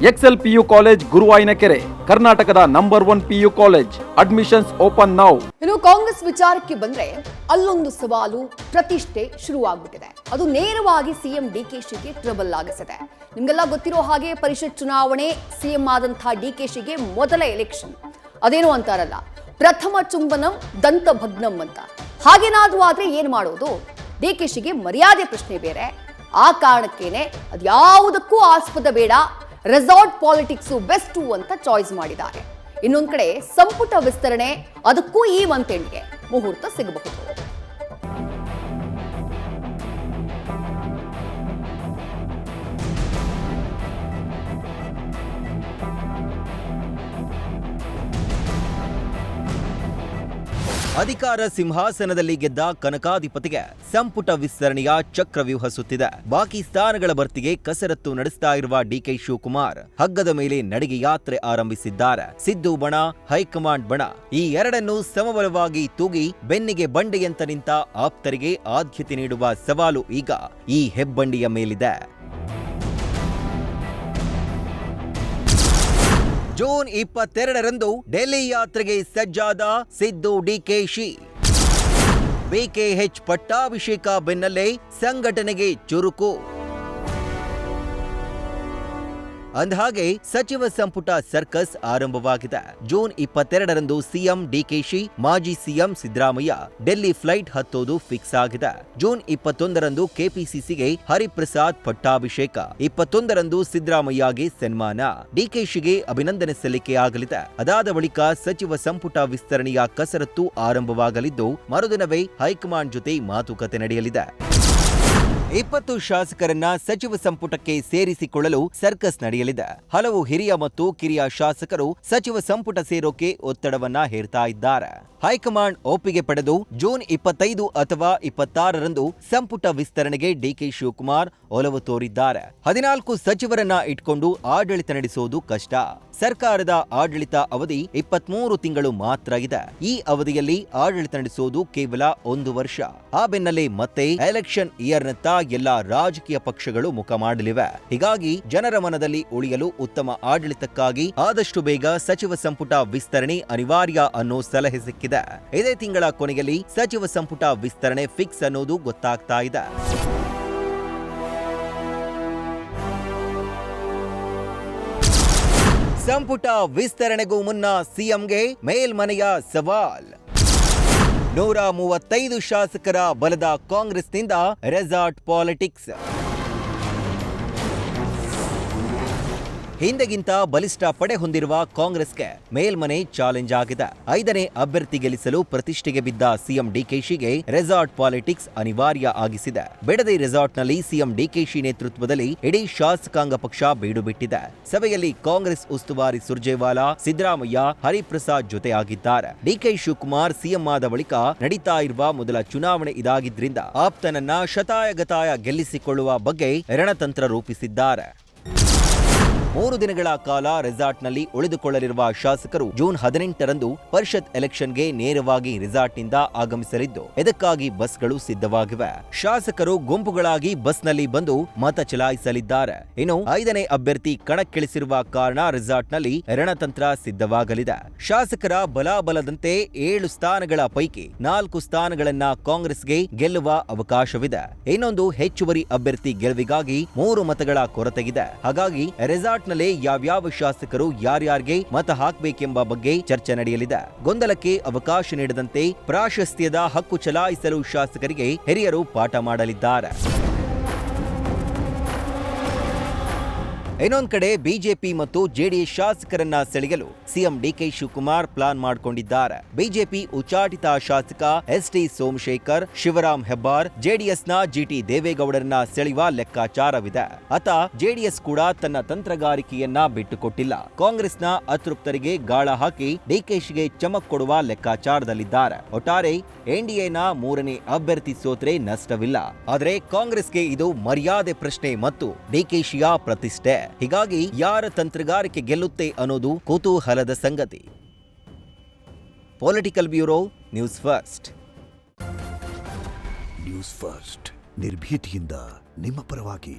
Excel PU college ಗುರುವಾಯಿನಕೆರೆ, ಕರ್ನಾಟಕದ number 1 PU college. Admissions open now. ಇನ್ನು ಕಾಂಗ್ರೆಸ್ ವಿಚಾರಕ್ಕೆ ಬಂದ್ರೆ ಅಲ್ಲೊಂದು ಸವಾಲು, ಪ್ರತಿಷ್ಠೆ ಶುರುವಾಗ್ಬಿಟ್ಟಿದೆ. ಅದು ನೇರವಾಗಿ ಸಿಎಂ ಡಿಕೆಶಿಗೆ ಟ್ರಬಲ್ ಆಗಿಸಿದೆ. ನಿಮ್ಗೆಲ್ಲ ಗೊತ್ತಿರೋ ಹಾಗೆ ಪರಿಷತ್ ಚುನಾವಣೆ, ಸಿಎಂ ಆದಂತಹ ಡಿಕೆಶಿಗೆ ಮೊದಲ ಎಲೆಕ್ಷನ್. ಅದೇನು ಅಂತಾರಲ್ಲ, ಪ್ರಥಮ ಚುಂಬನಂ ದಂತ ಭಗ್ನಂ ಅಂತ. ಹಾಗೇನಾದ್ರೂ ಆದ್ರೆ ಏನ್ ಮಾಡೋದು? ಡಿಕೆಶಿಗೆ ಮರ್ಯಾದೆ ಪ್ರಶ್ನೆ ಬೇರೆ. ಆ ಕಾರಣಕ್ಕೇನೆ ಅದ್ಯಾವುದಕ್ಕೂ ಆಸ್ಪದ ಬೇಡ, ರೆಸಾರ್ಟ್ ಪಾಲಿಟಿಕ್ಸ್ ಬೆಸ್ಟ್ ಅಂತ ಚಾಯ್ಸ್ ಮಾಡಿದ್ದಾರೆ. ಇನ್ನೊಂದ್ ಕಡೆ ಸಂಪುಟ ವಿಸ್ತರಣೆ, ಅದಕ್ಕೂ ಈ ಮಂತ್ ಎಂಡ್ಗೆ ಮುಹೂರ್ತ ಸಿಗಬಹುದು. ಅಧಿಕಾರ ಸಿಂಹಾಸನದಲ್ಲಿ ಗೆದ್ದ ಕನಕಾಧಿಪತಿಗೆ ಸಂಪುಟ ವಿಸ್ತರಣೆಯ ಚಕ್ರವ್ಯೂಹ ಸುತ್ತಿದೆ. ಬಾಕಿ ಸ್ಥಾನಗಳ ಭರ್ತಿಗೆ ಕಸರತ್ತು ನಡೆಸ್ತಾ ಇರುವ ಡಿಕೆ ಶಿವಕುಮಾರ್ ಹಗ್ಗದ ಮೇಲೆ ನಡಿಗೆ ಯಾತ್ರೆ ಆರಂಭಿಸಿದ್ದಾರೆ. ಸಿದ್ದು ಬಣ, ಹೈಕಮಾಂಡ್ ಬಣ ಈ ಎರಡನ್ನೂ ಸಮಬಲವಾಗಿ ತೂಗಿ ಬೆನ್ನಿಗೆ ಬಂಡೆಯಂತ ನಿಂತ ಆಪ್ತರಿಗೆ ಆದ್ಯತೆ ನೀಡುವ ಸವಾಲು ಈಗ ಈ ಹೆಬ್ಬಂಡಿಯ ಮೇಲಿದೆ. ಜೂನ್ 22ರಂದು ಡೆಲ್ಲಿ ಯಾತ್ರೆಗೆ ಸಜ್ಜಾದ ಸಿದ್ದು ಡಿಕೆಶಿ. ಬಿಕೆಎಚ್ ಪಟ್ಟಾಭಿಷೇಕ ಬೆನ್ನಲ್ಲೇ ಸಂಘಟನೆಗೆ ಚುರುಕು. ಅಂದಹಾಗೆ ಸಚಿವ ಸಂಪುಟ ಸರ್ಕಸ್ ಆರಂಭವಾಗಿದೆ. ಜೂನ್ 22ರಂದು ಸಿಎಂ ಡಿಕೆಶಿ, ಮಾಜಿ ಸಿಎಂ ಸಿದ್ದರಾಮಯ್ಯ ಡೆಲ್ಲಿ ಫ್ಲೈಟ್ ಹತ್ತೋದು ಫಿಕ್ಸ್ ಆಗಿದೆ. ಜೂನ್ 21ರಂದು ಕೆಪಿಸಿಸಿಗೆ ಹರಿಪ್ರಸಾದ್ ಪಟ್ಟಾಭಿಷೇಕ, 21ರಂದು ಸಿದ್ದರಾಮಯ್ಯಗೆ ಸನ್ಮಾನ, ಡಿಕೆಶಿಗೆ ಅಭಿನಂದನೆ ಸಲ್ಲಿಕೆಯಾಗಲಿದೆ. ಅದಾದ ಬಳಿಕ ಸಚಿವ ಸಂಪುಟ ವಿಸ್ತರಣೆಯ ಕಸರತ್ತು ಆರಂಭವಾಗಲಿದ್ದು, ಮರುದಿನವೇ ಹೈಕಮಾಂಡ್ ಜೊತೆ ಮಾತುಕತೆ ನಡೆಯಲಿದೆ. 20 ಶಾಸಕರನ್ನ ಸಚಿವ ಸಂಪುಟಕ್ಕೆ ಸೇರಿಸಿಕೊಳ್ಳಲು ಸರ್ಕಸ್ ನಡೆಯಲಿದೆ. ಹಲವು ಹಿರಿಯ ಮತ್ತು ಕಿರಿಯ ಶಾಸಕರು ಸಚಿವ ಸಂಪುಟ ಸೇರೋಕೆ ಒತ್ತಡವನ್ನ ಹೇರ್ತಾ ಇದ್ದಾರೆ. ಹೈಕಮಾಂಡ್ ಒಪ್ಪಿಗೆ ಪಡೆದು ಜೂನ್ 25 ಅಥವಾ 26ರಂದು ಸಂಪುಟ ವಿಸ್ತರಣೆಗೆ ಡಿಕೆ ಶಿವಕುಮಾರ್ ಒಲವು ತೋರಿದ್ದಾರೆ. 14 ಸಚಿವರನ್ನ ಇಟ್ಕೊಂಡು ಆಡಳಿತ ನಡೆಸುವುದು ಕಷ್ಟ. ಸರ್ಕಾರದ ಆಡಳಿತ ಅವಧಿ 23 ತಿಂಗಳು ಮಾತ್ರ ಇದೆ. ಈ ಅವಧಿಯಲ್ಲಿ ಆಡಳಿತ ನಡೆಸುವುದು ಕೇವಲ 1 ವರ್ಷ. ಆ ಬೆನ್ನಲ್ಲೇ ಮತ್ತೆ ಎಲೆಕ್ಷನ್ ಇಯರ್ನತ್ತ ಎಲ್ಲಾ ರಾಜಕೀಯ ಪಕ್ಷಗಳು ಮುಖ ಮಾಡಲಿವೆ. ಹೀಗಾಗಿ ಜನರ ಮನದಲ್ಲಿ ಉಳಿಯಲು ಉತ್ತಮ ಆಡಳಿತಕ್ಕಾಗಿ ಆದಷ್ಟು ಬೇಗ ಸಚಿವ ಸಂಪುಟ ವಿಸ್ತರಣೆ ಅನಿವಾರ್ಯ ಅನ್ನೋ ಸಲಹೆ ಸಿಕ್ಕಿದೆ. ಇದೇ ತಿಂಗಳ ಕೊನೆಯಲ್ಲಿ ಸಚಿವ ಸಂಪುಟ ವಿಸ್ತರಣೆ ಫಿಕ್ಸ್ ಅನ್ನೋದು ಗೊತ್ತಾಗ್ತಾ ಇದೆ. ಸಂಪುಟ ವಿಸ್ತರಣೆಗೂ ಮುನ್ನ ಸಿಎಂಗೆ ಮೇಲ್ಮನೆಯ ಸವಾಲ್. 135 ಶಾಸಕರ ಬಲದ ಕಾಂಗ್ರೆಸ್ನಿಂದ ರೆಸಾರ್ಟ್ ಪಾಲಿಟಿಕ್ಸ್. ಹಿಂದೆಗಿಂತ ಬಲಿಷ್ಠ ಪಡೆ ಹೊಂದಿರುವ ಕಾಂಗ್ರೆಸ್ಗೆ ಮೇಲ್ಮನೆ ಚಾಲೆಂಜ್ ಆಗಿದೆ. 5ನೇ ಅಭ್ಯರ್ಥಿ ಗೆಲ್ಲಿಸಲು ಪ್ರತಿಷ್ಠೆಗೆ ಬಿದ್ದ ಸಿಎಂ ಡಿಕೆಶಿಗೆ ರೆಸಾರ್ಟ್ ಪಾಲಿಟಿಕ್ಸ್ ಅನಿವಾರ್ಯ ಆಗಿಸಿದೆ. ಬಿಡದಿ ರೆಸಾರ್ಟ್ನಲ್ಲಿ ಸಿಎಂ ಡಿಕೆಶಿ ನೇತೃತ್ವದಲ್ಲಿ ಇಡೀ ಶಾಸಕಾಂಗ ಪಕ್ಷ ಬೀಡು ಬಿಟ್ಟಿದೆ. ಸಭೆಯಲ್ಲಿ ಕಾಂಗ್ರೆಸ್ ಉಸ್ತುವಾರಿ ಸುರ್ಜೇವಾಲಾ, ಸಿದ್ದರಾಮಯ್ಯ, ಹರಿಪ್ರಸಾದ್ ಜೊತೆಯಾಗಿದ್ದಾರೆ. ಡಿಕೆ ಶಿವಕುಮಾರ್ ಸಿಎಂ ಆದ ಬಳಿಕ ನಡೀತಾ ಇರುವ ಮೊದಲ ಚುನಾವಣೆ ಇದಾಗಿದ್ರಿಂದ ಆಪ್ತನನ್ನ ಶತಾಯಗತಾಯ ಗೆಲ್ಲಿಸಿಕೊಳ್ಳುವ ಬಗ್ಗೆ ರಣತಂತ್ರ ರೂಪಿಸಿದ್ದಾರೆ. 3 ದಿನಗಳ ಕಾಲ ರೆಸಾರ್ಟ್ನಲ್ಲಿ ಉಳಿದುಕೊಳ್ಳಲಿರುವ ಶಾಸಕರು ಜೂನ್ 18ರಂದು ಪರಿಷತ್ ಎಲೆಕ್ಷನ್ಗೆ ನೇರವಾಗಿ ರೆಸಾರ್ಟ್ನಿಂದ ಆಗಮಿಸಲಿದ್ದು, ಇದಕ್ಕಾಗಿ ಬಸ್ಗಳು ಸಿದ್ಧವಾಗಿವೆ. ಶಾಸಕರು ಗುಂಪುಗಳಾಗಿ ಬಸ್ನಲ್ಲಿ ಬಂದು ಮತ ಚಲಾಯಿಸಲಿದ್ದಾರೆ. ಇನ್ನು 5ನೇ ಅಭ್ಯರ್ಥಿ ಕಣಕ್ಕಿಳಿಸಿರುವ ಕಾರಣ ರೆಸಾರ್ಟ್ನಲ್ಲಿ ರಣತಂತ್ರ ಸಿದ್ಧವಾಗಲಿದೆ. ಶಾಸಕರ ಬಲಾಬಲದಂತೆ 7 ಸ್ಥಾನಗಳ ಪೈಕಿ 4 ಸ್ಥಾನಗಳನ್ನ ಕಾಂಗ್ರೆಸ್ಗೆ ಗೆಲ್ಲುವ ಅವಕಾಶವಿದೆ. ಇನ್ನೊಂದು ಹೆಚ್ಚುವರಿ ಅಭ್ಯರ್ಥಿ ಗೆಲುವಿಗಾಗಿ 3 ಮತಗಳ ಕೊರತೆಗಿದೆ. ಹಾಗಾಗಿ ರೆಸಾರ್ಟ್ ನಲ್ಲಿ ಯಾವ್ಯಾವ ಶಾಸಕರು ಯಾರ್ಯಾರಿಗೆ ಮತ ಹಾಕಬೇಕೆಂಬ ಬಗ್ಗೆ ಚರ್ಚೆ ನಡೆಯಲಿದೆ. ಗೊಂದಲಕ್ಕೆ ಅವಕಾಶ ನೀಡದಂತೆ ಪ್ರಾಶಸ್ತ್ಯದ ಹಕ್ಕು ಚಲಾಯಿಸಲು ಶಾಸಕರಿಗೆ ಹಿರಿಯರು ಪಾಠ ಮಾಡಲಿದ್ದಾರೆ. ಇನ್ನೊಂದ್ ಕಡೆ ಬಿಜೆಪಿ ಮತ್ತು ಜೆಡಿಎಸ್ ಶಾಸಕರನ್ನ ಸೆಳೆಯಲು ಸಿಎಂ ಡಿಕೆ ಶಿವಕುಮಾರ್ ಪ್ಲಾನ್ ಮಾಡಿಕೊಂಡಿದ್ದಾರೆ. ಬಿಜೆಪಿ ಉಚ್ಚಾಟಿತ ಶಾಸಕ ಎಸ್ಟಿ ಸೋಮಶೇಖರ್, ಶಿವರಾಮ್ ಹೆಬ್ಬಾರ್, ಜೆಡಿಎಸ್ನ ಜಿಟಿ ದೇವೇಗೌಡರನ್ನ ಸೆಳೆಯುವ ಲೆಕ್ಕಾಚಾರವಿದೆ. ಅತ ಜೆಡಿಎಸ್ ಕೂಡ ತನ್ನ ತಂತ್ರಗಾರಿಕೆಯನ್ನ ಬಿಟ್ಟುಕೊಟ್ಟಿಲ್ಲ. ಕಾಂಗ್ರೆಸ್ನ ಅತೃಪ್ತರಿಗೆ ಗಾಳ ಹಾಕಿ ಡಿಕೆಶಿಗೆ ಚಮಕ್ ಕೊಡುವ ಲೆಕ್ಕಾಚಾರದಲ್ಲಿದ್ದಾರೆ. ಒಟ್ಟಾರೆ ಎನ್ಡಿಎನ 3ನೇ ಅಭ್ಯರ್ಥಿ ಸೋತ್ರೆ ನಷ್ಟವಿಲ್ಲ. ಆದರೆ ಕಾಂಗ್ರೆಸ್ಗೆ ಇದು ಮರ್ಯಾದೆ ಪ್ರಶ್ನೆ ಮತ್ತು ಡಿಕೆಶಿಯ ಪ್ರತಿಷ್ಠೆ. ಹೀಗಾಗಿ ಯಾರ ತಂತ್ರಗಾರಿಕೆ ಗೆಲ್ಲುತ್ತೆ ಅನ್ನೋದು ಕುತೂಹಲದ ಸಂಗತಿ. Political bureau, news first. News first ನಿರ್ಭೀತಿಯಿಂದ ನಿಮ್ಮ ಪರವಾಗಿ.